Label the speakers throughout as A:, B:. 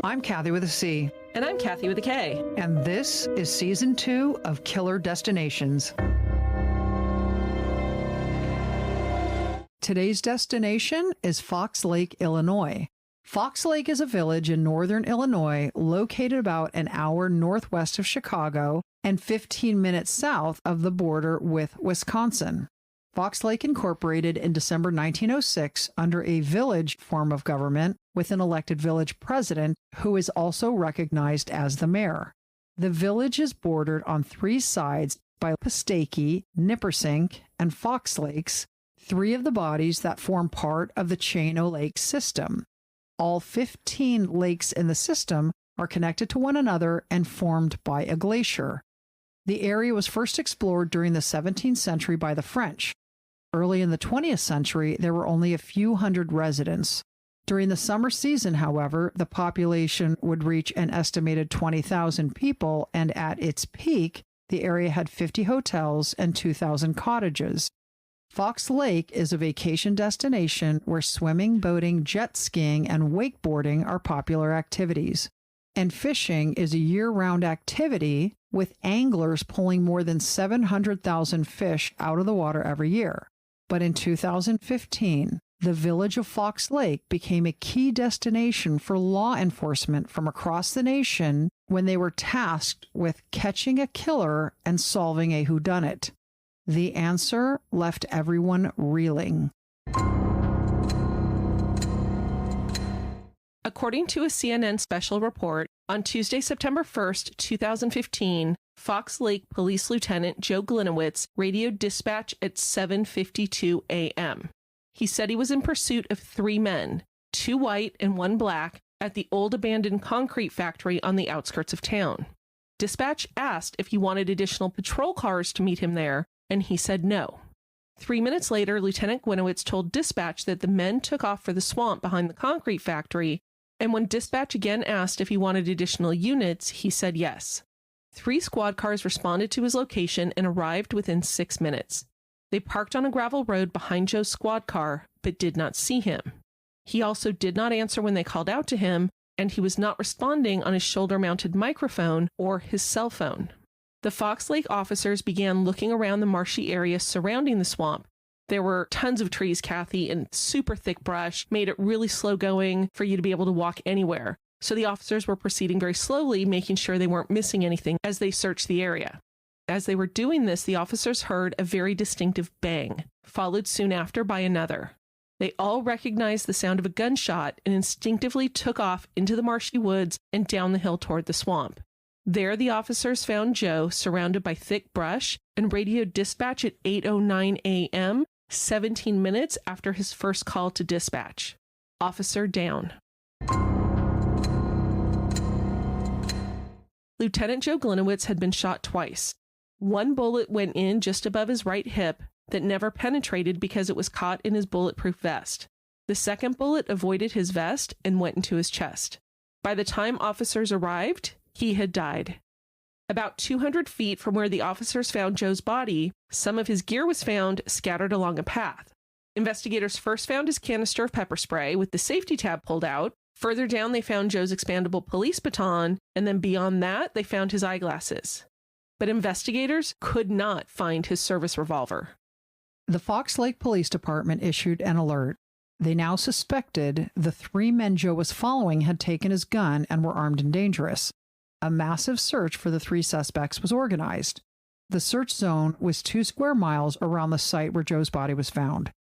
A: I'm Kathy with a C.
B: And I'm Kathy with a K.
A: And this is Season 2 of Killer Destinations. Today's destination is Fox Lake, Illinois. Fox Lake is a village in northern Illinois located about an hour northwest of Chicago and 15 minutes south of the border with Wisconsin. Fox Lake incorporated in December 1906 under a village form of government with an elected village president who is also recognized as the mayor. The village is bordered on three sides by Pistaki, Nippersink, and Fox Lakes, three of the bodies that form part of the Chain o' Lakes system. All 15 lakes in the system are connected to one another and formed by a glacier. The area was first explored during the 17th century by the French. Early in the 20th century, there were only a few hundred residents. During the summer season, however, the population would reach an estimated 20,000 people, and at its peak, the area had 50 hotels and 2,000 cottages. Fox Lake is a vacation destination where swimming, boating, jet skiing, and wakeboarding are popular activities. And fishing is a year-round activity, with anglers pulling more than 700,000 fish out of the water every year. But in 2015, the village of Fox Lake became a key destination for law enforcement from across the nation when they were tasked with catching a killer and solving a whodunit. The answer left everyone reeling.
B: According to a CNN special report, on Tuesday, September 1st, 2015, Fox Lake Police Lieutenant Joe Gliniewicz radioed dispatch at 7:52 a.m. He said he was in pursuit of three men, two white and one black, at the old abandoned concrete factory on the outskirts of town. Dispatch asked if he wanted additional patrol cars to meet him there, and he said no. 3 minutes later, Lieutenant Gliniewicz told dispatch that the men took off for the swamp behind the concrete factory, and when dispatch again asked if he wanted additional units, he said yes. 3 squad cars responded to his location and arrived within 6 minutes. They parked on a gravel road behind Joe's squad car, but did not see him. He also did not answer when they called out to him, and he was not responding on his shoulder-mounted microphone or his cell phone. The Fox Lake officers began looking around the marshy area surrounding the swamp. There were tons of trees, Kathy, and super thick brush made it really slow going for you to be able to walk anywhere. So the officers were proceeding very slowly, making sure they weren't missing anything as they searched the area. As they were doing this, the officers heard a very distinctive bang, followed soon after by another. They all recognized the sound of a gunshot and instinctively took off into the marshy woods and down the hill toward the swamp. There, the officers found Joe surrounded by thick brush and radioed dispatch at 8:09 a.m., 17 minutes after his first call to dispatch. Officer down. Lieutenant Joe Gliniewicz had been shot twice. One bullet went in just above his right hip that never penetrated because it was caught in his bulletproof vest. The second bullet avoided his vest and went into his chest. By the time officers arrived, he had died. About 200 feet from where the officers found Joe's body, some of his gear was found scattered along a path. Investigators first found his canister of pepper spray with the safety tab pulled out. Further down, they found Joe's expandable police baton, and then beyond that, they found his eyeglasses. But investigators could not find his service revolver.
A: The Fox Lake Police Department issued an alert. They now suspected the 3 men Joe was following had taken his gun and were armed and dangerous. A massive search for the 3 suspects was organized. The search zone was 2 square miles around the site where Joe's body was found.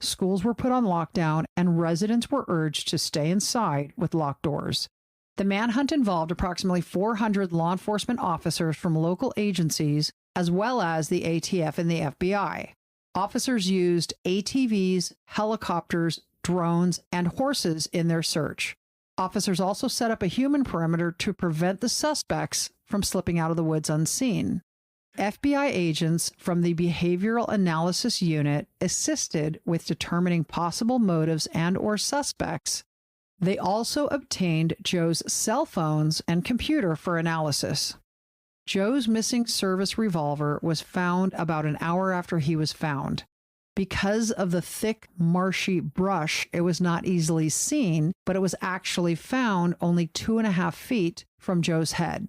A: Schools were put on lockdown, and residents were urged to stay inside with locked doors. The manhunt involved approximately 400 law enforcement officers from local agencies, as well as the ATF and the FBI. Officers used ATVs, helicopters, drones, and horses in their search. Officers also set up a human perimeter to prevent the suspects from slipping out of the woods unseen. FBI agents from the Behavioral Analysis Unit assisted with determining possible motives and/or suspects. They also obtained Joe's cell phones and computer for analysis. Joe's missing service revolver was found about an hour after he was found. Because of the thick, marshy brush, it was not easily seen, but it was actually found only 2.5 feet from Joe's head.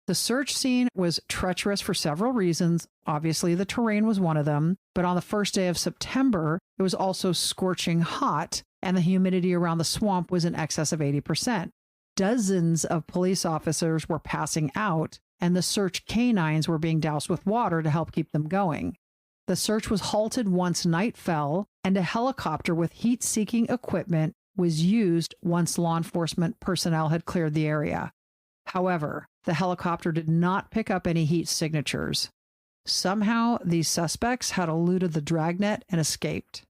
A: The search scene was treacherous for several reasons. Obviously, the terrain was one of them, but on the first day of September, it was also scorching hot, and the humidity around the swamp was in excess of 80%. Dozens of police officers were passing out, and the search canines were being doused with water to help keep them going. The search was halted once night fell, and a helicopter with heat-seeking equipment was used once law enforcement personnel had cleared the area. However, the helicopter did not pick up any heat signatures. Somehow, these suspects had eluded the dragnet and escaped.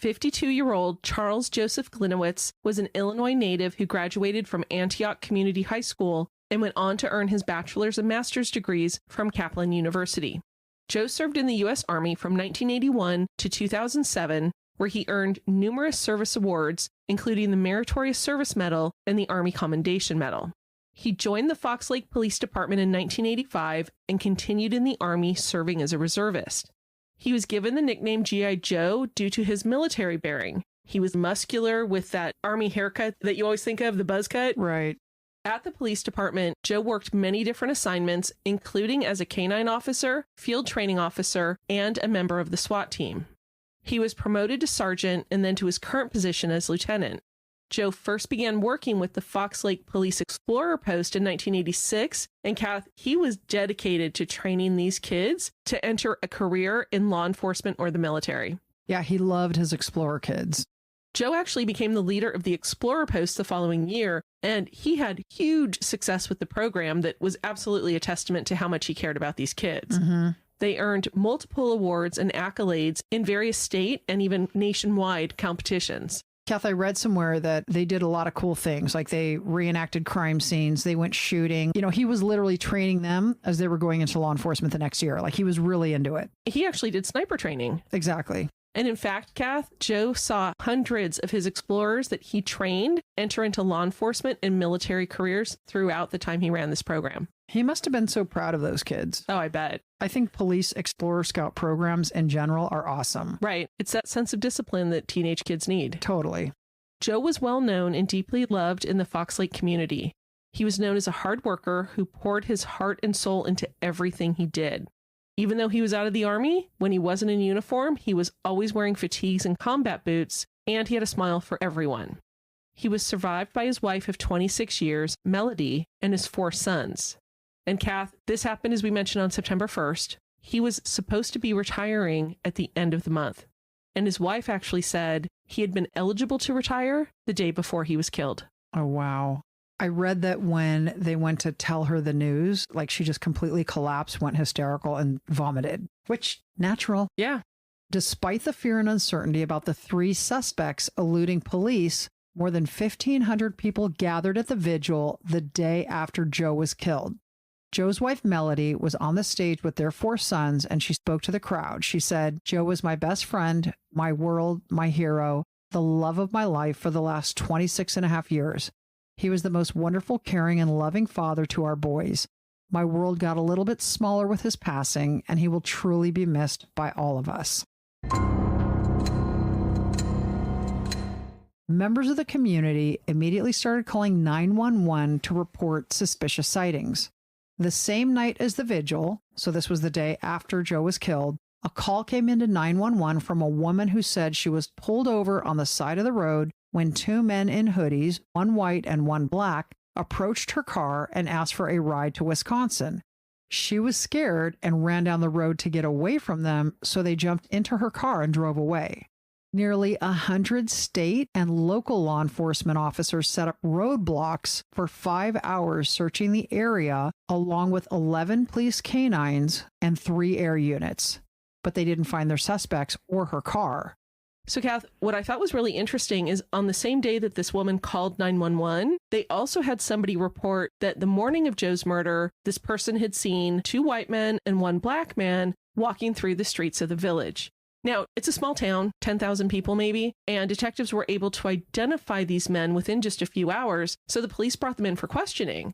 B: 52-year-old Charles Joseph Gliniewicz was an Illinois native who graduated from Antioch Community High School and went on to earn his bachelor's and master's degrees from Kaplan University. Joe served in the U.S. Army from 1981 to 2007, where he earned numerous service awards, including the Meritorious Service Medal and the Army Commendation Medal. He joined the Fox Lake Police Department in 1985 and continued in the Army serving as a reservist. He was given the nickname G.I. Joe due to his military bearing. He was muscular with that Army haircut that you always think of, the buzz cut.
A: Right.
B: At the police department, Joe worked many different assignments, including as a canine officer, field training officer, and a member of the SWAT team. He was promoted to sergeant and then to his current position as lieutenant. Joe first began working with the Fox Lake Police Explorer Post in 1986, and Kath, he was dedicated to training these kids to enter a career in law enforcement or the military.
A: Yeah, he loved his Explorer kids.
B: Joe actually became the leader of the Explorer Post the following year, and he had huge success with the program that was absolutely a testament to how much he cared about these kids.
A: Mm-hmm.
B: They earned multiple awards and accolades in various state and even nationwide competitions.
A: Kath, I read somewhere that they did a lot of cool things, like they reenacted crime scenes, they went shooting. You know, he was literally training them as they were going into law enforcement the next year. Like, he was really into it.
B: He actually did sniper training.
A: Exactly.
B: And in fact, Kath, Joe saw hundreds of his explorers that he trained enter into law enforcement and military careers throughout the time he ran this program.
A: He must have been so proud of those kids.
B: Oh, I bet.
A: I think police Explorer Scout programs in general are awesome.
B: Right. It's that sense of discipline that teenage kids need.
A: Totally.
B: Joe was well known and deeply loved in the Fox Lake community. He was known as a hard worker who poured his heart and soul into everything he did. Even though he was out of the Army, when he wasn't in uniform, he was always wearing fatigues and combat boots, and he had a smile for everyone. He was survived by his wife of 26 years, Melody, and his 4 sons. And Kath, this happened, as we mentioned, on September 1st. He was supposed to be retiring at the end of the month. And his wife actually said he had been eligible to retire the day before he was killed.
A: Oh, wow. I read that when they went to tell her the news, like, she just completely collapsed, went hysterical, and vomited, which, natural.
B: Yeah.
A: Despite the fear and uncertainty about the 3 suspects eluding police, more than 1,500 people gathered at the vigil the day after Joe was killed. Joe's wife, Melody, was on the stage with their 4 sons, and she spoke to the crowd. She said, "Joe was my best friend, my world, my hero, the love of my life for the last 26 and a half years. He was the most wonderful, caring, and loving father to our boys. My world got a little bit smaller with his passing, and he will truly be missed by all of us." Members of the community immediately started calling 911 to report suspicious sightings. The same night as the vigil, so this was the day after Joe was killed, a call came into 911 from a woman who said she was pulled over on the side of the road when 2 men in hoodies, one white and one black, approached her car and asked for a ride to Wisconsin. She was scared and ran down the road to get away from them, so they jumped into her car and drove away. Nearly 100 state and local law enforcement officers set up roadblocks for 5 hours searching the area, along with 11 police canines and 3 air units. But they didn't find their suspects or her car.
B: So, Kath, what I thought was really interesting is on the same day that this woman called 911, they also had somebody report that the morning of Joe's murder, this person had seen 2 white men and 1 black man walking through the streets of the village. Now, it's a small town, 10,000 people maybe, and detectives were able to identify these men within just a few hours, so the police brought them in for questioning.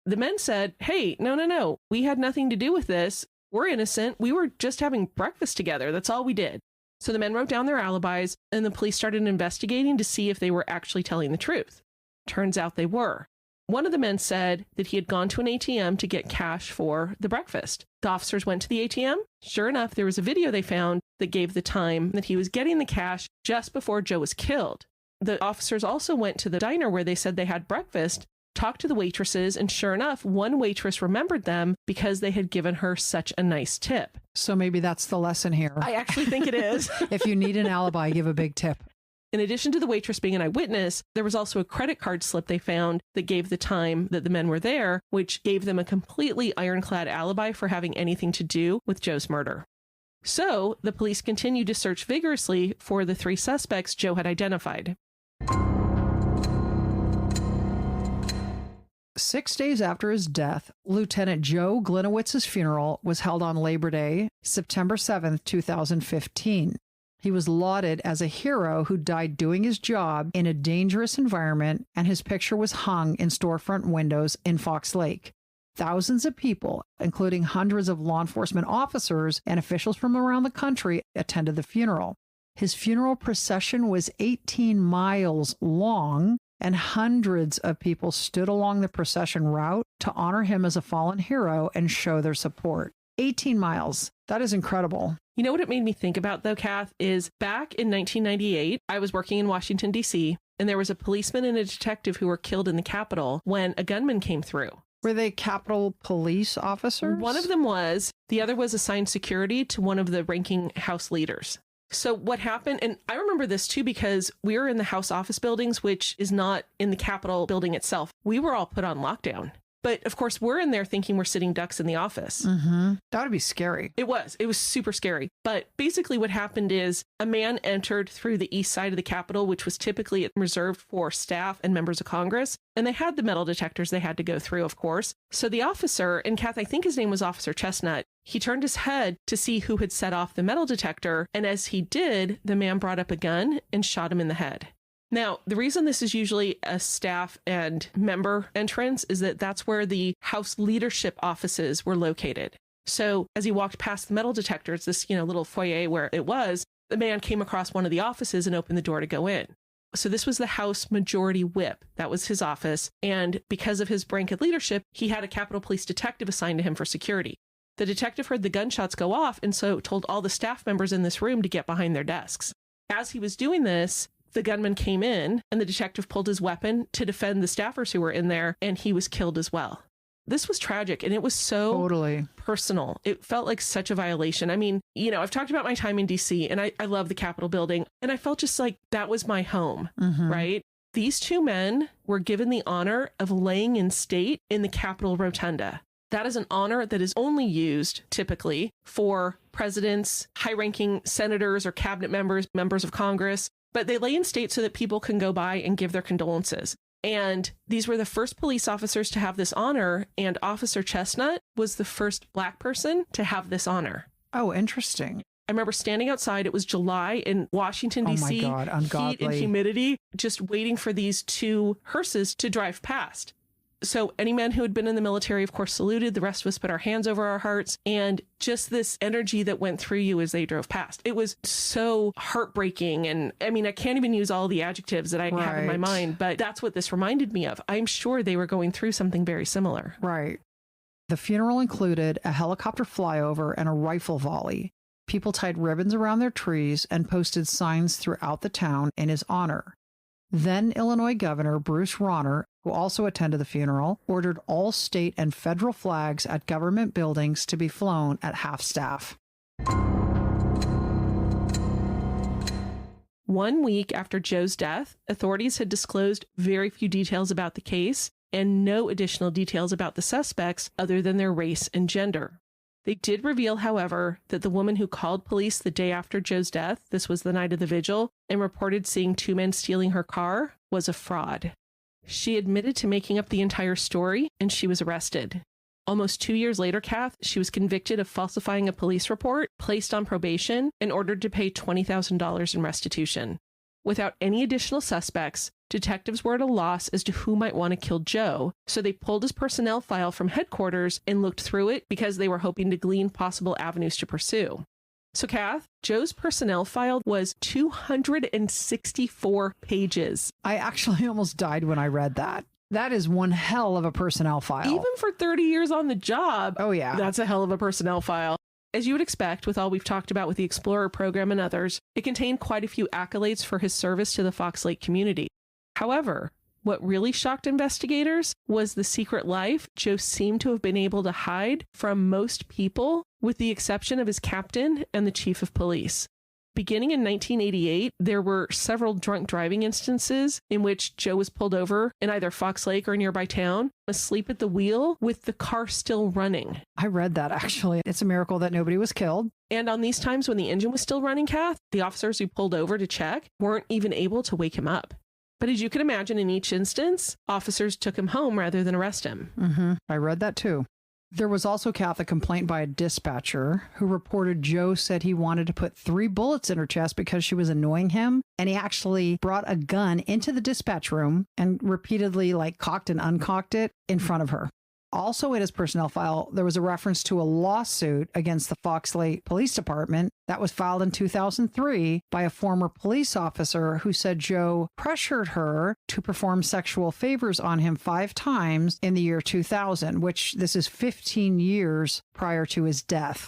B: The men said, "Hey, no, we had nothing to do with this. we're innocent. We were just having breakfast together. That's all we did. So the men wrote down their alibis, and the police started investigating to see if they were actually telling the truth. Turns out they were. One of the men said that he had gone to an ATM to get cash for the breakfast. The officers went to the ATM. Sure enough, there was a video they found that gave the time that he was getting the cash just before Joe was killed. The officers also went to the diner where they said they had breakfast, talked to the waitresses, and sure enough, one waitress remembered them because they had given her such a nice tip.
A: So maybe that's the lesson here.
B: I actually think it is.
A: If you need an alibi, give a big tip.
B: In addition to the waitress being an eyewitness, there was also a credit card slip they found that gave the time that the men were there, which gave them a completely ironclad alibi for having anything to do with Joe's murder. So the police continued to search vigorously for the 3 suspects Joe had identified.
A: 6 days after his death, Lieutenant Joe Gliniewicz's funeral was held on Labor Day, September 7th, 2015. He was lauded as a hero who died doing his job in a dangerous environment, and his picture was hung in storefront windows in Fox Lake. Thousands of people, including hundreds of law enforcement officers and officials from around the country, attended the funeral. His funeral procession was 18 miles long, and hundreds of people stood along the procession route to honor him as a fallen hero and show their support. 18 miles. That is incredible.
B: You know what it made me think about, though, Kath, is back in 1998, I was working in Washington, D.C., and there was a policeman and a detective who were killed in the Capitol when a gunman came through.
A: Were they Capitol Police officers?
B: One of them was. The other was assigned security to one of the ranking House leaders. So what happened, and I remember this too because we were in the House office buildings, which is not in the Capitol building itself. We were all put on lockdown. But of course, we're in there thinking we're sitting ducks in the office.
A: Mm-hmm. That would be scary.
B: It was super scary. But basically what happened is a man entered through the east side of the Capitol, which was typically reserved for staff and members of Congress. And they had the metal detectors they had to go through, of course. So the officer, and Kath, I think his name was Officer Chestnut, he turned his head to see who had set off the metal detector. And as he did, the man brought up a gun and shot him in the head. Now, the reason this is usually a staff and member entrance is that that's where the House leadership offices were located. So as he walked past the metal detectors, this, little foyer where it was, the man came across one of the offices and opened the door to go in. So this was the House Majority Whip. That was his office. And because of his rank of leadership, he had a Capitol Police detective assigned to him for security. The detective heard the gunshots go off and so told all the staff members in this room to get behind their desks. As he was doing this, the gunman came in and the detective pulled his weapon to defend the staffers who were in there, and he was killed as well. This was tragic, and it was so
A: totally
B: personal. It felt like such a violation. I mean, I've talked about my time in DC, and I love the Capitol building, and I felt just like that was my home, right? These 2 men were given the honor of laying in state in the Capitol Rotunda. That is an honor that is only used typically for presidents, high-ranking senators or cabinet members, members of Congress. But they lay in state so that people can go by and give their condolences. And these were the first police officers to have this honor, and Officer Chestnut was the first Black person to have this honor.
A: Oh, interesting.
B: I remember standing outside. It was July in Washington, D.C.
A: Oh my God, ungodly.
B: Heat and humidity, just waiting for these 2 hearses to drive past. So any man who had been in the military, of course, saluted. The rest of us put our hands over our hearts, and just this energy that went through you as they drove past. It was so heartbreaking. And I mean, I can't even use all the adjectives that I have in my mind, but that's what this reminded me of. I'm sure they were going through something very similar.
A: Right. The funeral included a helicopter flyover and a rifle volley. People tied ribbons around their trees and posted signs throughout the town in his honor. Then Illinois Governor Bruce Rauner, who also attended the funeral, ordered all state and federal flags at government buildings to be flown at half-staff.
B: 1 week after Joe's death, authorities had disclosed very few details about the case and no additional details about the suspects other than their race and gender. They did reveal, however, that the woman who called police the day after Joe's death, this was the night of the vigil, and reported seeing 2 men stealing her car, was a fraud. She admitted to making up the entire story, and she was arrested. Almost 2 years later, Kath, she was convicted of falsifying a police report, placed on probation, and ordered to pay $20,000 in restitution. Without any additional suspects, detectives were at a loss as to who might want to kill Joe, so they pulled his personnel file from headquarters and looked through it because they were hoping to glean possible avenues to pursue. So, Kath, Joe's personnel file was 264 pages.
A: I actually almost died when I read that. That is one hell of a personnel file.
B: Even for 30 years on the job.
A: Oh, yeah.
B: That's a hell of a personnel file. As you would expect, with all we've talked about with the Explorer program and others, it contained quite a few accolades for his service to the Fox Lake community. However, what really shocked investigators was the secret life Joe seemed to have been able to hide from most people, with the exception of his captain and the chief of police. Beginning in 1988, there were several drunk driving instances in which Joe was pulled over in either Fox Lake or a nearby town, asleep at the wheel with the car still running.
A: I read that, actually. It's a miracle that nobody was killed.
B: And on these times when the engine was still running, Kath, the officers who pulled over to check weren't even able to wake him up. But as you can imagine, in each instance, officers took him home rather than arrest him.
A: I read that too. There was also, Kath, a complaint by a dispatcher who reported Joe said he wanted to put 3 bullets in her chest because she was annoying him. And he actually brought a gun into the dispatch room and repeatedly cocked and uncocked it in front of her. Also in his personnel file, there was a reference to a lawsuit against the Fox Lake Police Department that was filed in 2003 by a former police officer who said Joe pressured her to perform sexual favors on him 5 times in the year 2000, which this is 15 years prior to his death.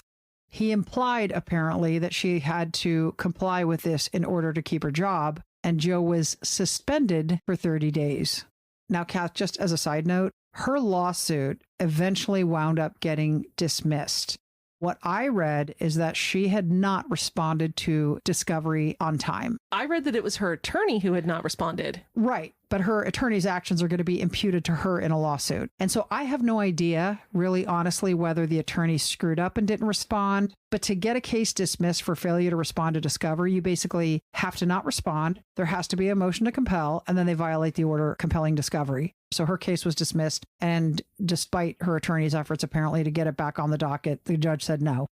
A: He implied, apparently, that she had to comply with this in order to keep her job, and Joe was suspended for 30 days. Now, Kath, just as a side note, her lawsuit eventually wound up getting dismissed. What I read is that she had not responded to discovery on time.
B: I read that it was her attorney who had not responded.
A: Right. But her attorney's actions are going to be imputed to her in a lawsuit. And so I have no idea, really honestly, whether the attorney screwed up and didn't respond. But to get a case dismissed for failure to respond to discovery, you basically have to not respond. There has to be a motion to compel, and then they violate the order compelling discovery. So her case was dismissed. And despite her attorney's efforts, apparently, to get it back on the docket, the judge said no.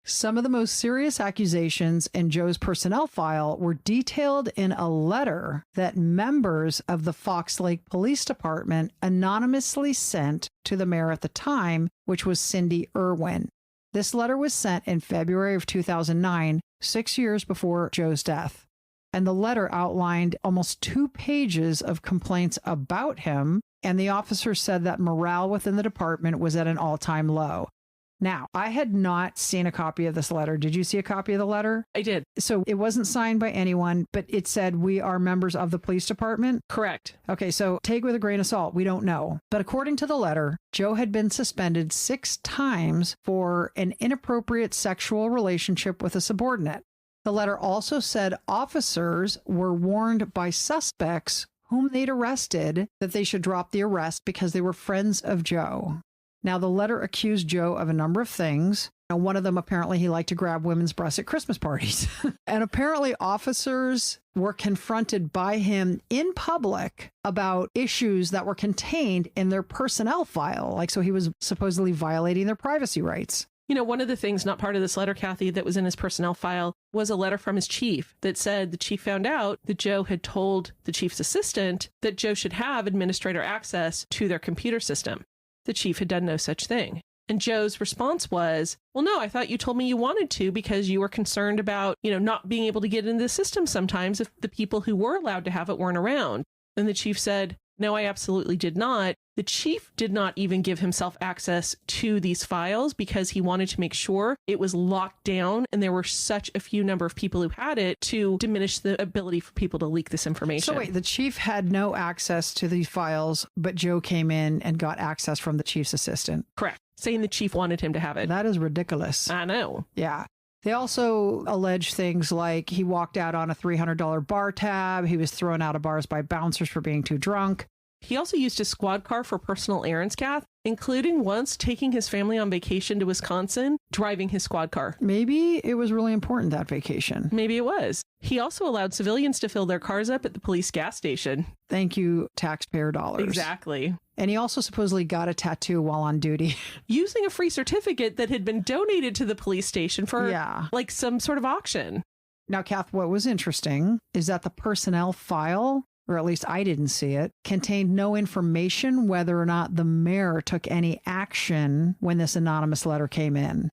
A: Some of the most serious accusations in Joe's personnel file were detailed in a letter that members of the Fox Lake Police Department anonymously sent to the mayor at the time, which was Cindy Irwin. This letter was sent in February of 2009, 6 years before Joe's death. And the letter outlined almost 2 pages of complaints about him, and the officer said that morale within the department was at an all-time low. Now, I had not seen a copy of this letter. Did you see a copy of the letter?
B: I did.
A: So it wasn't signed by anyone, but it said, "We are members of the police department."
B: Correct.
A: Okay, so take with a grain of salt. We don't know. But according to the letter, Joe had been suspended 6 times for an inappropriate sexual relationship with a subordinate. The letter also said officers were warned by suspects whom they'd arrested that they should drop the arrest because they were friends of Joe. Now, the letter accused Joe of a number of things. Now, one of them, apparently, he liked to grab women's breasts at Christmas parties. And apparently, officers were confronted by him in public about issues that were contained in their personnel file. So he was supposedly violating their privacy rights.
B: You know, one of the things not part of this letter, Kathy, that was in his personnel file was a letter from his chief that said the chief found out that Joe had told the chief's assistant that Joe should have administrator access to their computer system. The chief had done no such thing. And Joe's response was, "Well, no, I thought you told me you wanted to because you were concerned about, not being able to get into the system sometimes if the people who were allowed to have it weren't around." And the chief said, "No, I absolutely did not." The chief did not even give himself access to these files because he wanted to make sure it was locked down and there were such a few number of people who had it to diminish the ability for people to leak this information.
A: So wait, the chief had no access to these files, but Joe came in and got access from the chief's assistant.
B: Correct. Saying the chief wanted him to have it.
A: That is ridiculous.
B: I know.
A: Yeah. They also allege things like he walked out on a $300 bar tab. He was thrown out of bars by bouncers for being too drunk.
B: He also used his squad car for personal errands, Kath, including once taking his family on vacation to Wisconsin, driving his squad car.
A: Maybe it was really important, that vacation.
B: Maybe it was. He also allowed civilians to fill their cars up at the police gas station.
A: Thank you, taxpayer dollars.
B: Exactly.
A: And he also supposedly got a tattoo while on duty.
B: Using a free certificate that had been donated to the police station for some sort of auction.
A: Now, Kath, what was interesting is that the personnel file or at least I didn't see it, contained no information whether or not the mayor took any action when this anonymous letter came in.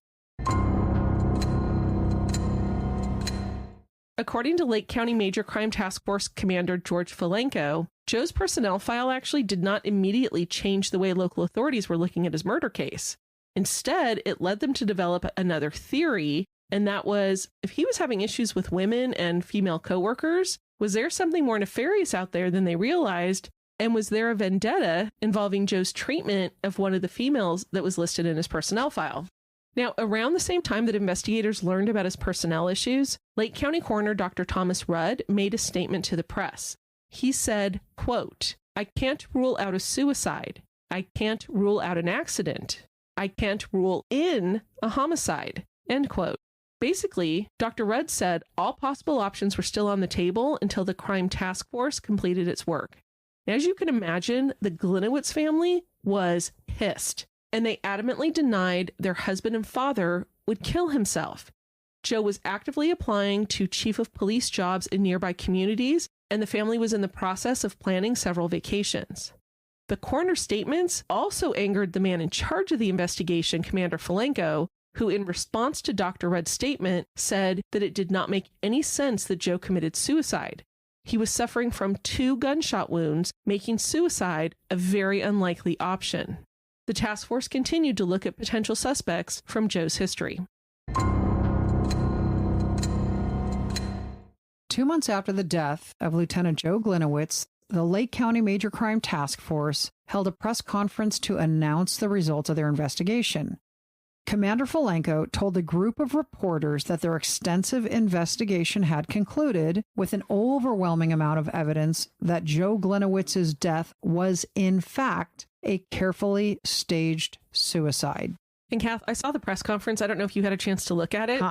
B: According to Lake County Major Crime Task Force Commander George Folenko, Joe's personnel file actually did not immediately change the way local authorities were looking at his murder case. Instead, it led them to develop another theory, and that was, if he was having issues with women and female coworkers, was there something more nefarious out there than they realized? And was there a vendetta involving Joe's treatment of one of the females that was listed in his personnel file? Now, around the same time that investigators learned about his personnel issues, Lake County Coroner Dr. Thomas Rudd made a statement to the press. He said, quote, "I can't rule out a suicide. I can't rule out an accident. I can't rule in a homicide," end quote. Basically, Dr. Rudd said all possible options were still on the table until the crime task force completed its work. As you can imagine, the Gliniewicz family was pissed, and they adamantly denied their husband and father would kill himself. Joe was actively applying to chief of police jobs in nearby communities, and the family was in the process of planning several vacations. The coroner's statements also angered the man in charge of the investigation, Commander Folenko, who in response to Dr. Rudd's statement said that it did not make any sense that Joe committed suicide. He was suffering from 2 gunshot wounds, making suicide a very unlikely option. The task force continued to look at potential suspects from Joe's history.
A: 2 months after the death of Lieutenant Joe Gliniewicz, the Lake County Major Crime Task Force held a press conference to announce the results of their investigation. Commander Folenko told a group of reporters that their extensive investigation had concluded with an overwhelming amount of evidence that Joe Gliniewicz's death was, in fact, a carefully staged suicide.
B: And Kath, I saw the press conference. I don't know if you had a chance to look at it.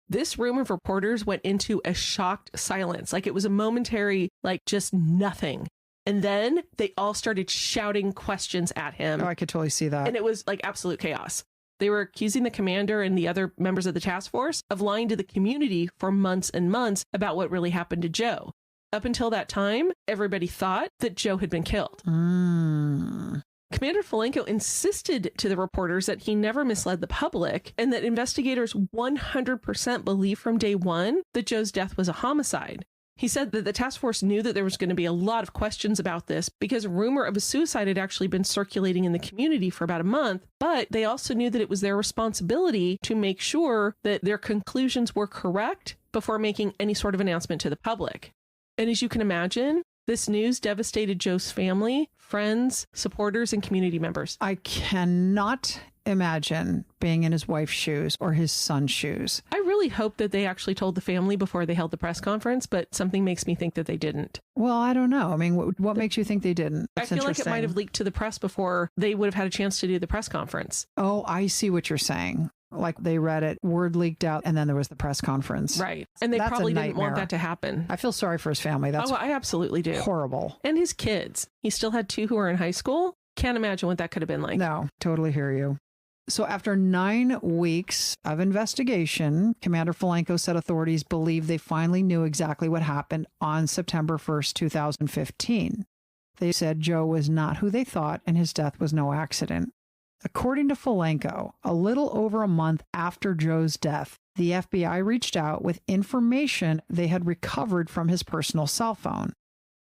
B: This room of reporters went into a shocked silence. Like it was a momentary, just nothing. And then they all started shouting questions at him.
A: Oh, I could totally see that.
B: And it was absolute chaos. They were accusing the commander and the other members of the task force of lying to the community for months and months about what really happened to Joe. Up until that time, everybody thought that Joe had been killed. Commander Folenko insisted to the reporters that he never misled the public and that investigators 100% believed from day one that Joe's death was a homicide. He said that the task force knew that there was going to be a lot of questions about this because a rumor of a suicide had actually been circulating in the community for about a month, but they also knew that it was their responsibility to make sure that their conclusions were correct before making any sort of announcement to the public. And as you can imagine, this news devastated Joe's family, friends, supporters, and community members.
A: I cannot imagine being in his wife's shoes or his son's shoes.
B: I really hope that they actually told the family before they held the press conference, but something makes me think that they didn't.
A: Well, I don't know. I mean, what makes you think they didn't? That's
B: I feel like it might have leaked to the press before they would have had a chance to do the press conference.
A: Oh, I see what you're saying. Like they read it, word leaked out, and then there was the press conference.
B: Right. And they probably didn't want that to happen.
A: I feel sorry for his family. That's
B: I absolutely do.
A: Horrible.
B: And his kids. He still had 2 who were in high school. Can't imagine what that could have been like.
A: No, totally hear you. So after 9 weeks of investigation, Commander Folenko said authorities believe they finally knew exactly what happened on September 1st, 2015. They said Joe was not who they thought and his death was no accident. According to Folenko, a little over a month after Joe's death, the FBI reached out with information they had recovered from his personal cell phone.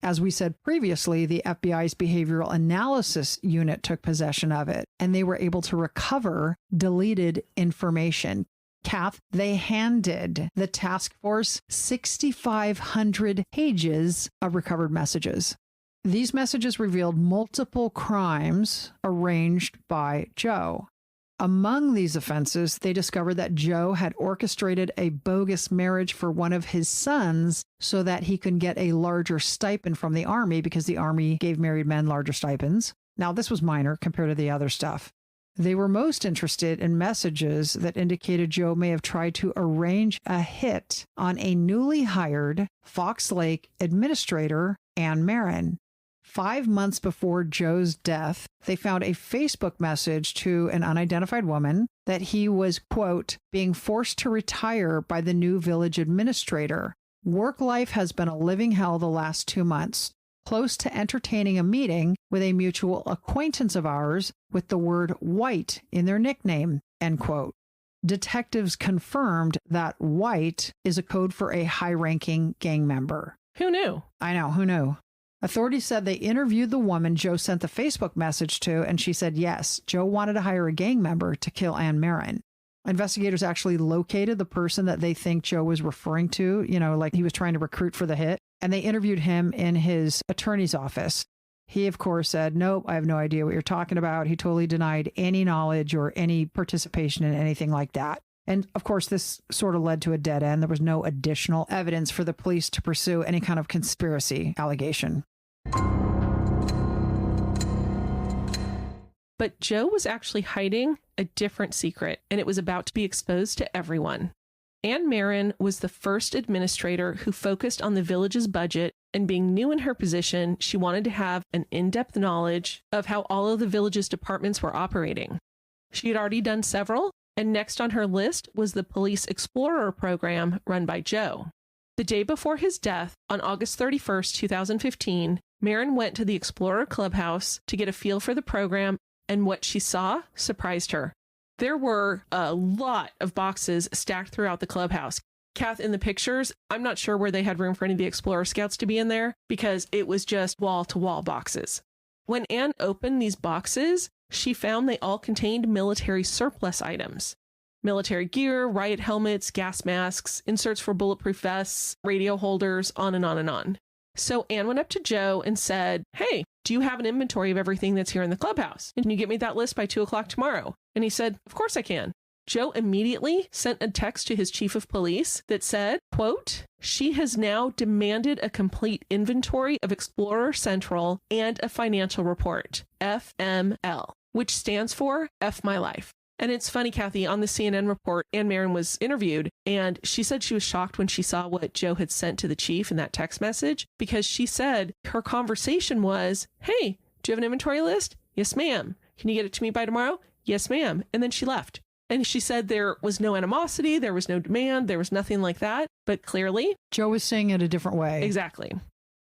A: As we said previously, the FBI's Behavioral Analysis Unit took possession of it, and they were able to recover deleted information. Kath, they handed the task force 6,500 pages of recovered messages. These messages revealed multiple crimes arranged by Joe. Among these offenses, they discovered that Joe had orchestrated a bogus marriage for one of his sons so that he could get a larger stipend from the Army because the Army gave married men larger stipends. Now, this was minor compared to the other stuff. They were most interested in messages that indicated Joe may have tried to arrange a hit on a newly hired Fox Lake administrator, Ann Marin. 5 months before Joe's death, they found a Facebook message to an unidentified woman that he was, quote, being forced to retire by the new village administrator. Work life has been a living hell the last 2 months. close to entertaining a meeting with a mutual acquaintance of ours with the word white in their nickname, end quote. Detectives confirmed that white is a code for a high-ranking gang member.
B: Who knew?
A: I know, who knew? Authorities said they interviewed the woman Joe sent the Facebook message to, and she said yes, Joe wanted to hire a gang member to kill Ann Marin. Investigators actually located the person that they think Joe was referring to, like he was trying to recruit for the hit, and they interviewed him in his attorney's office. He, of course, said, nope, I have no idea what you're talking about. He totally denied any knowledge or any participation in anything like that. And, of course, this sort of led to a dead end. There was no additional evidence for the police to pursue any kind of conspiracy allegation.
B: But Joe was actually hiding a different secret, and it was about to be exposed to everyone. Ann Marin was the first administrator who focused on the village's budget, and being new in her position, she wanted to have an in-depth knowledge of how all of the village's departments were operating. She had already done several, and next on her list was the Police Explorer program run by Joe. The day before his death, on August 31st, 2015, Marin went to the Explorer Clubhouse to get a feel for the program, and what she saw surprised her. There were a lot of boxes stacked throughout the clubhouse. Kath, in the pictures, I'm not sure where they had room for any of the Explorer Scouts to be in there because it was just wall-to-wall boxes. When Anne opened these boxes, she found they all contained military surplus items. Military gear, riot helmets, gas masks, inserts for bulletproof vests, radio holders, on and on and on. So Anne went up to Joe and said, hey, do you have an inventory of everything that's here in the clubhouse? Can you get me that list by 2:00 tomorrow? And he said, of course I can. Joe immediately sent a text to his chief of police that said, quote, she has now demanded a complete inventory of Explorer Central and a financial report, FML, which stands for F My Life. And it's funny, Kathy, on the CNN report, Ann Marin was interviewed, and she said she was shocked when she saw what Joe had sent to the chief in that text message, because she said her conversation was, hey, do you have an inventory list? Yes, ma'am. Can you get it to me by tomorrow? Yes, ma'am. And then she left. And she said there was no animosity, there was no demand, there was nothing like that. But clearly,
A: Joe was saying it a different way.
B: Exactly.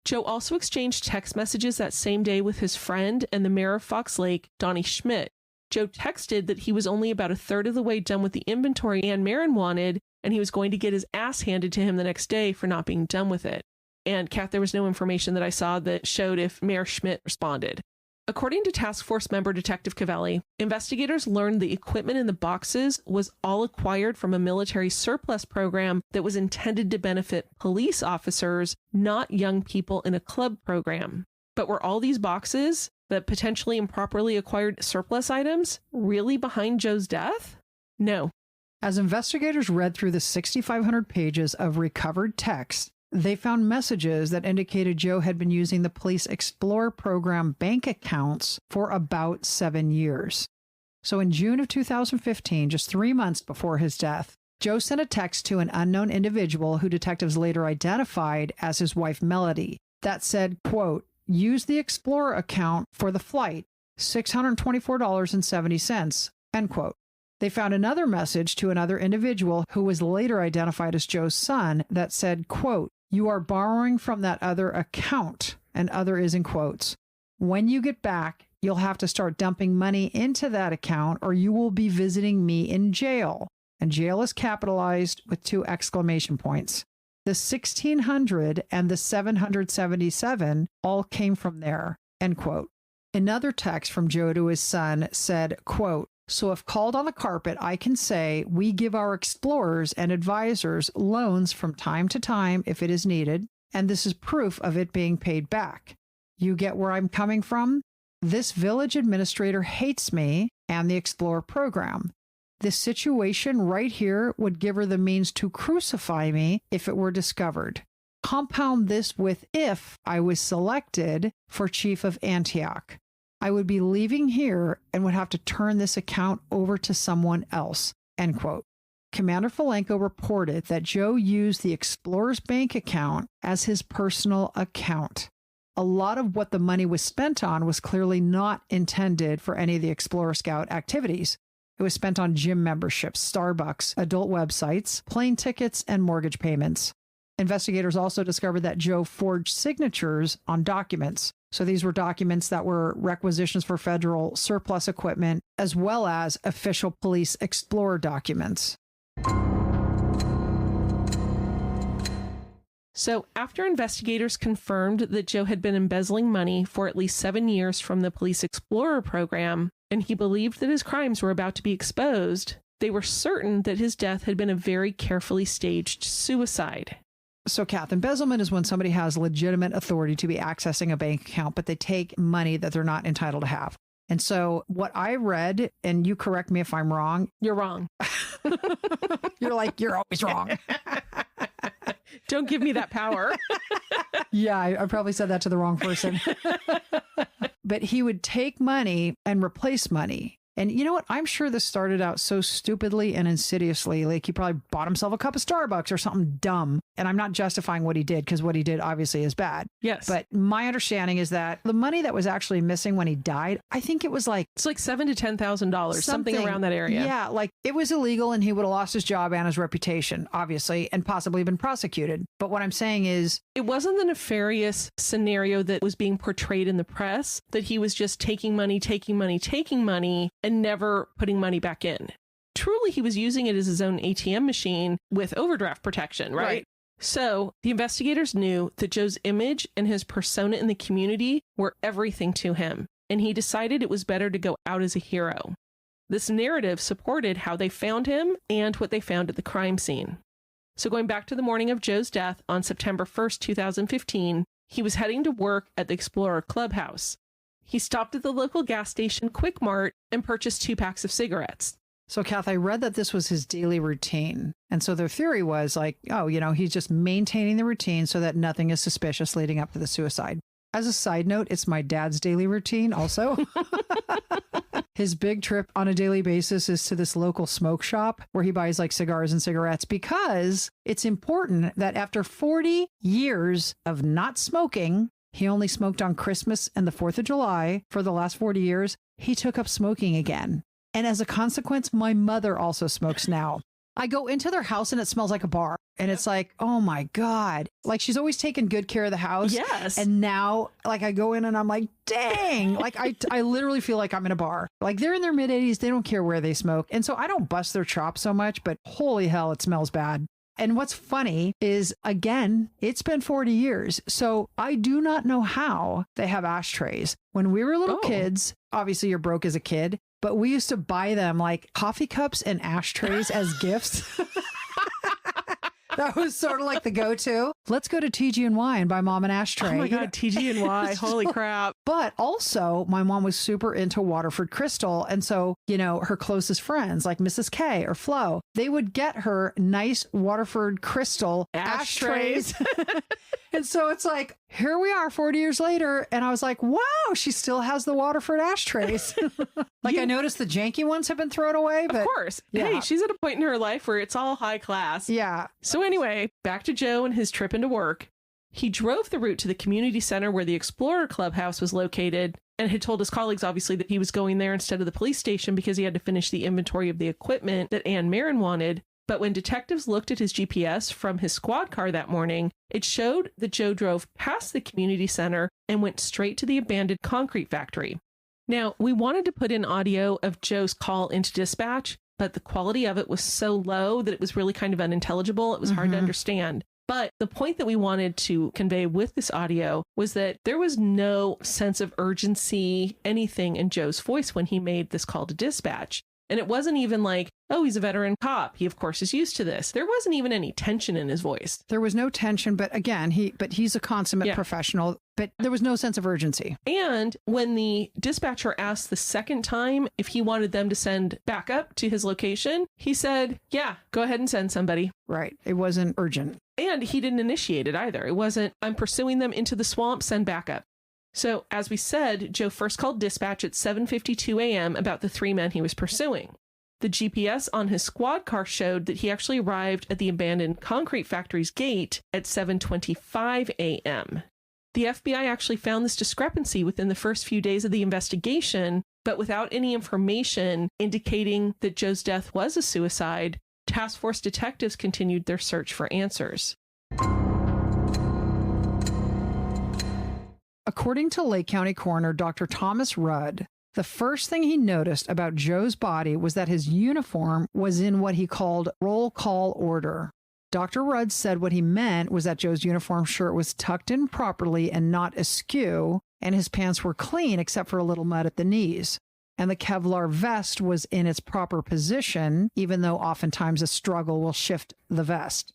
B: Joe also exchanged text messages that same day with his friend and the mayor of Fox Lake, Donnie Schmidt. Joe texted that he was only about a third of the way done with the inventory Ann Marin wanted, and he was going to get his ass handed to him the next day for not being done with it. And, Kath, there was no information that I saw that showed if Mayor Schmidt responded. According to Task Force member Detective Cavelli, investigators learned the equipment in the boxes was all acquired from a military surplus program that was intended to benefit police officers, not young people in a club program. But were all these boxes, the potentially improperly acquired surplus items, really behind Joe's death? No.
A: As investigators read through the 6,500 pages of recovered text, they found messages that indicated Joe had been using the Police Explorer program bank accounts for about 7 years. So in June of 2015, just 3 months before his death, Joe sent a text to an unknown individual who detectives later identified as his wife Melody that said, quote, use the Explorer account for the flight, $624.70, end quote. They found another message to another individual who was later identified as Joe's son that said, quote, you are borrowing from that other account, and other is in quotes. When you get back, you'll have to start dumping money into that account or you will be visiting me in jail. And jail is capitalized with 2 exclamation points. The 1,600 and the 777 all came from there, end quote. Another text from Joe to his son said, quote, so if called on the carpet, I can say we give our explorers and advisors loans from time to time if it is needed, and this is proof of it being paid back. You get where I'm coming from? This village administrator hates me and the Explorer program. This situation right here would give her the means to crucify me if it were discovered. Compound this with if I was selected for chief of Antioch. I would be leaving here and would have to turn this account over to someone else, end quote. Commander Falenko reported that Joe used the Explorer's bank account as his personal account. A lot of what the money was spent on was clearly not intended for any of the Explorer Scout activities. It was spent on gym memberships, Starbucks, adult websites, plane tickets, and mortgage payments. Investigators also discovered that Joe forged signatures on documents. So these were documents that were requisitions for federal surplus equipment, as well as official police explorer documents.
B: So after investigators confirmed that Joe had been embezzling money for at least 7 years from the Police Explorer program, and he believed that his crimes were about to be exposed, they were certain that his death had been a very carefully staged suicide.
A: So, Kath, embezzlement is when somebody has legitimate authority to be accessing a bank account, but they take money that they're not entitled to have. And so what I read, and you correct me if I'm wrong.
B: You're wrong.
A: You're like, you're always wrong.
B: Don't give me that power.
A: Yeah, I probably said that to the wrong person. But he would take money and replace money. And you know what? I'm sure this started out so stupidly and insidiously. Like he probably bought himself a cup of Starbucks or something dumb. And I'm not justifying what he did because what he did obviously is bad.
B: Yes.
A: But my understanding is that the money that was actually missing when he died, I think it was like...
B: It's like $7,000 to $10,000, something around that area.
A: Yeah, like it was illegal and he would have lost his job and his reputation, obviously, and possibly been prosecuted. But what I'm saying is...
B: It wasn't the nefarious scenario that was being portrayed in the press, that he was just taking money, and never putting money back in. Truly, he was using it as his own ATM machine with overdraft protection, right? So the investigators knew that Joe's image and his persona in the community were everything to him, and he decided it was better to go out as a hero. This narrative supported how they found him and what they found at the crime scene. So going back to the morning of Joe's death on September 1st, 2015, he was heading to work at the Explorer Clubhouse. He stopped at the local gas station Quick Mart and purchased 2 packs of cigarettes.
A: So, Kath, I read that this was his daily routine. And so their theory was like, oh, you know, he's just maintaining the routine so that nothing is suspicious leading up to the suicide. As a side note, it's my dad's daily routine also. His big trip on a daily basis is to this local smoke shop where he buys like cigars and cigarettes because it's important that after 40 years of not smoking, he only smoked on Christmas and the 4th of July for the last 40 years, he took up smoking again. And as a consequence, my mother also smokes now. I go into their house and it smells like a bar. And it's like, oh my God. Like she's always taken good care of the house.
B: Yes.
A: And now like I go in and I'm like, dang, like I literally feel like I'm in a bar. Like they're in their mid 80s. They don't care where they smoke. And so I don't bust their chops so much, but holy hell, it smells bad. And what's funny is, again, it's been 40 years. So I do not know how they have ashtrays. When we were little kids, obviously you're broke as a kid, but we used to buy them like coffee cups and ashtrays as gifts. That was sort of like the go-to. Let's go to TG&Y and buy mom an ashtray.
B: Oh my God, TG&Y. Holy crap.
A: But also, my mom was super into Waterford Crystal. And so, you know, her closest friends like Mrs. K or Flo, they would get her nice Waterford Crystal ashtrays. And so it's like, here we are 40 years later. And I was like, wow, she still has the Waterford ashtrays. Like I noticed the janky ones have been thrown away. But
B: of course.
A: Yeah.
B: Hey, she's at a point in her life where it's all high class.
A: Yeah.
B: So anyway, back to Joe and his trip into work. He drove the route to the community center where the Explorer Clubhouse was located and had told his colleagues, obviously, that he was going there instead of the police station because he had to finish the inventory of the equipment that Ann Marin wanted. But when detectives looked at his GPS from his squad car that morning, it showed that Joe drove past the community center and went straight to the abandoned concrete factory. Now, we wanted to put in audio of Joe's call into dispatch, but the quality of it was so low that it was really kind of unintelligible. It was hard to understand. But the point that we wanted to convey with this audio was that there was no sense of urgency, anything in Joe's voice when he made this call to dispatch. And it wasn't even like, oh, he's a veteran cop. He, of course, is used to this. There wasn't even any tension in his voice.
A: There was no tension. But again, he's a consummate professional. But there was no sense of urgency.
B: And when the dispatcher asked the second time if he wanted them to send backup to his location, he said, yeah, go ahead and send somebody.
A: Right. It wasn't urgent.
B: And he didn't initiate it either. It wasn't, I'm pursuing them into the swamp, send backup. So, as we said, Joe first called dispatch at 7:52 a.m. about the 3 men he was pursuing. The GPS on his squad car showed that he actually arrived at the abandoned concrete factory's gate at 7:25 a.m. The FBI actually found this discrepancy within the first few days of the investigation, but without any information indicating that Joe's death was a suicide, task force detectives continued their search for answers.
A: According to Lake County Coroner Dr. Thomas Rudd, the first thing he noticed about Joe's body was that his uniform was in what he called roll call order. Dr. Rudd said what he meant was that Joe's uniform shirt was tucked in properly and not askew, and his pants were clean except for a little mud at the knees. And the Kevlar vest was in its proper position, even though oftentimes a struggle will shift the vest.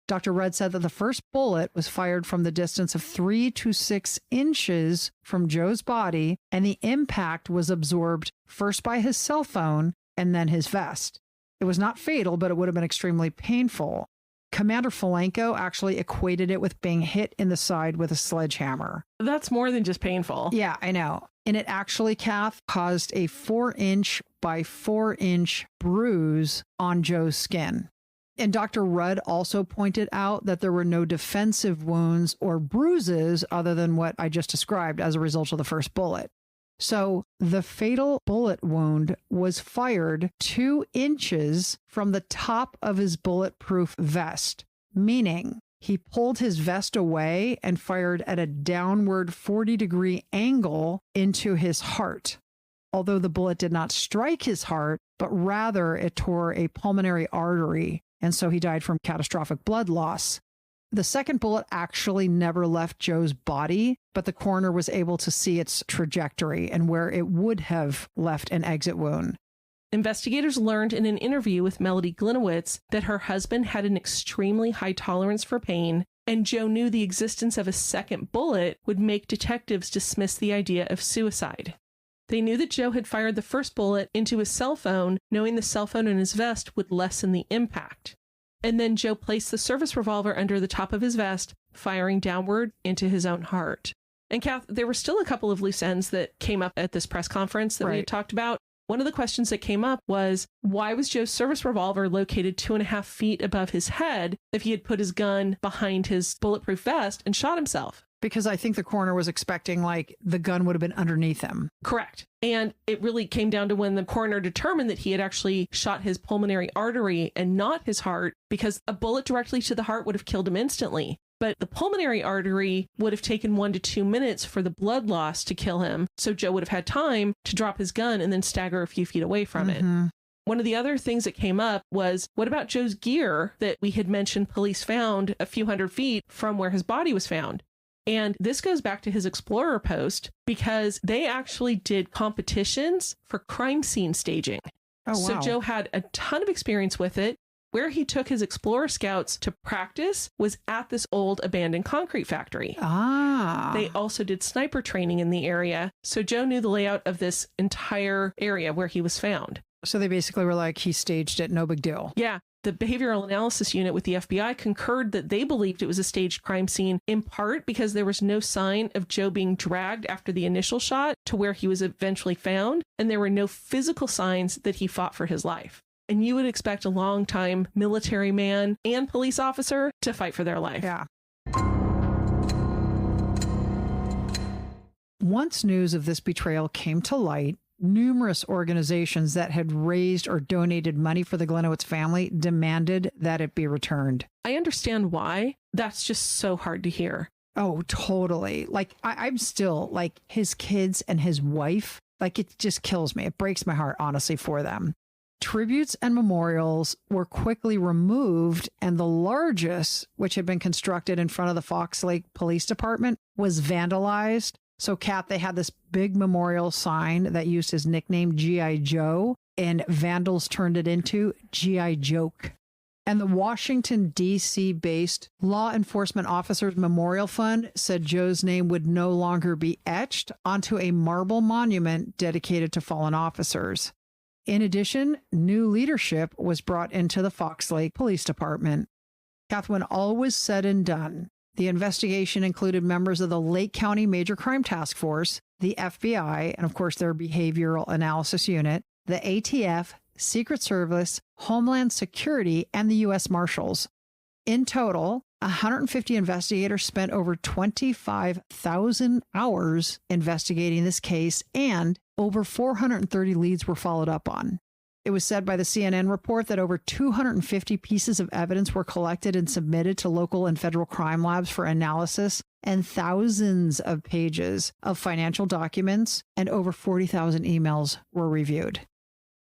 A: Dr. Rudd said that the first bullet was fired from the distance of 3 to 6 inches from Joe's body, and the impact was absorbed first by his cell phone and then his vest. It was not fatal, but it would have been extremely painful. Commander Falenko actually equated it with being hit in the side with a sledgehammer.
B: That's more than just painful.
A: Yeah, I know. And it actually, Kath, caused a 4-inch by 4-inch bruise on Joe's skin. And Dr. Rudd also pointed out that there were no defensive wounds or bruises other than what I just described as a result of the first bullet. So the fatal bullet wound was fired 2 inches from the top of his bulletproof vest, meaning he pulled his vest away and fired at a downward 40-degree angle into his heart. Although the bullet did not strike his heart, but rather it tore a pulmonary artery, and so he died from catastrophic blood loss. The second bullet actually never left Joe's body, but the coroner was able to see its trajectory and where it would have left an exit wound.
B: Investigators learned in an interview with Melody Gliniewicz that her husband had an extremely high tolerance for pain, and Joe knew the existence of a second bullet would make detectives dismiss the idea of suicide. They knew that Joe had fired the first bullet into his cell phone, knowing the cell phone in his vest would lessen the impact. And then Joe placed the service revolver under the top of his vest, firing downward into his own heart. And Kath, there were still a couple of loose ends that came up at this press conference that we had talked about. One of the questions that came up was, why was Joe's service revolver located 2.5 feet above his head if he had put his gun behind his bulletproof vest and shot himself?
A: Because I think the coroner was expecting, like, the gun would have been underneath him.
B: Correct. And it really came down to when the coroner determined that he had actually shot his pulmonary artery and not his heart, because a bullet directly to the heart would have killed him instantly. But the pulmonary artery would have taken 1 to 2 minutes for the blood loss to kill him. So Joe would have had time to drop his gun and then stagger a few feet away from it. One of the other things that came up was, what about Joe's gear that we had mentioned police found a few hundred feet from where his body was found? And this goes back to his Explorer post, because they actually did competitions for crime scene staging.
A: Oh, wow.
B: So Joe had a ton of experience with it. Where he took his Explorer scouts to practice was at this old abandoned concrete factory. They also did sniper training in the area. So Joe knew the layout of this entire area where he was found.
A: So they basically were like, he staged it, no big deal.
B: Yeah. The behavioral analysis unit with the FBI concurred that they believed it was a staged crime scene, in part because there was no sign of Joe being dragged after the initial shot to where he was eventually found, and there were no physical signs that he fought for his life. And you would expect a longtime military man and police officer to fight for their life.
A: Yeah. Once news of this betrayal came to light, numerous organizations that had raised or donated money for the Gliniewicz family demanded that it be returned.
B: I understand why. That's just so hard to hear.
A: Oh, totally. Like, I'm still, like, his kids and his wife, like, it just kills me. It breaks my heart, honestly, for them. Tributes and memorials were quickly removed, and the largest, which had been constructed in front of the Fox Lake Police Department, was vandalized. So, Kat, they had this big memorial sign that used his nickname, G.I. Joe, and vandals turned it into G.I. Joke. And the Washington, D.C. based Law Enforcement Officers Memorial Fund said Joe's name would no longer be etched onto a marble monument dedicated to fallen officers. In addition, new leadership was brought into the Fox Lake Police Department. Kath, when all was said and done, the investigation included members of the Lake County Major Crime Task Force, the FBI, and of course their Behavioral Analysis Unit, the ATF, Secret Service, Homeland Security, and the U.S. Marshals. In total, 150 investigators spent over 25,000 hours investigating this case, and over 430 leads were followed up on. It was said by the CNN report that over 250 pieces of evidence were collected and submitted to local and federal crime labs for analysis, and thousands of pages of financial documents and over 40,000 emails were reviewed.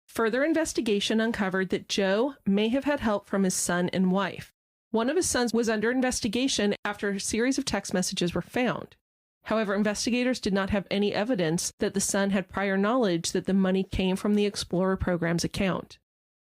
B: Further investigation uncovered that Joe may have had help from his son and wife. One of his sons was under investigation after a series of text messages were found. However, investigators did not have any evidence that the son had prior knowledge that the money came from the Explorer program's account.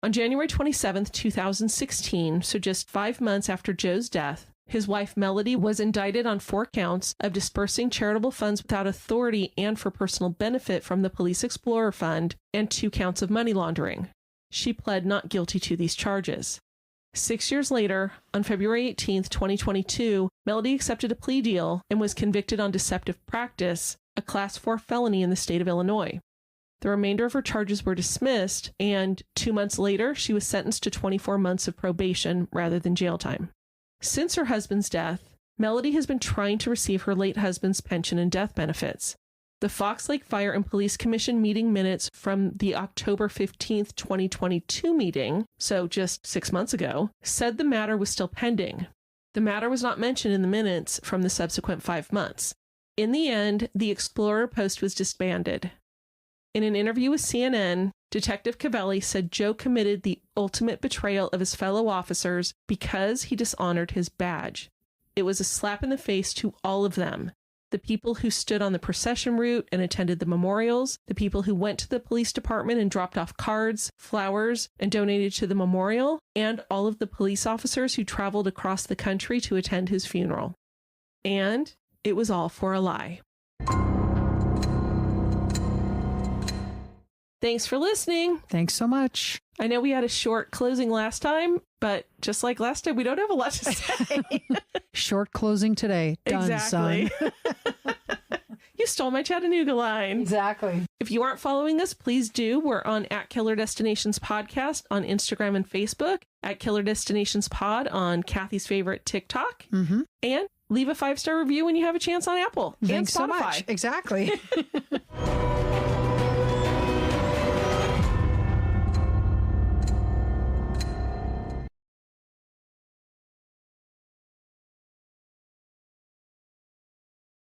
B: On January 27, 2016, so just 5 months after Joe's death, his wife Melody was indicted on 4 counts of dispersing charitable funds without authority and for personal benefit from the Police Explorer Fund, and 2 counts of money laundering. She pled not guilty to these charges. 6 years later, on February 18, 2022, Melody accepted a plea deal and was convicted on deceptive practice, a Class 4 felony in the state of Illinois. The remainder of her charges were dismissed, and 2 months later, she was sentenced to 24 months of probation rather than jail time. Since her husband's death, Melody has been trying to receive her late husband's pension and death benefits. The Fox Lake Fire and Police Commission meeting minutes from the October 15, 2022 meeting, so just 6 months ago, said the matter was still pending. The matter was not mentioned in the minutes from the subsequent 5 months. In the end, the Explorer post was disbanded. In an interview with CNN, Detective Cavelli said Joe committed the ultimate betrayal of his fellow officers because he dishonored his badge. It was a slap in the face to all of them. The people who stood on the procession route and attended the memorials, the people who went to the police department and dropped off cards, flowers, and donated to the memorial, and all of the police officers who traveled across the country to attend his funeral. And it was all for a lie. Thanks for listening.
A: Thanks so much.
B: I know we had a short closing last time, but just like last time, we don't have a lot to say.
A: Short closing today. Done,
B: exactly.
A: son.
B: You stole my Chattanooga line.
A: Exactly.
B: If you aren't following us, please do. We're on @Killer Destinations Podcast on Instagram and Facebook, @Killer Destinations Pod on Kathy's favorite TikTok, and leave a 5-star review when you have a chance on Apple.
A: Thanks
B: and Spotify.
A: so much. Exactly.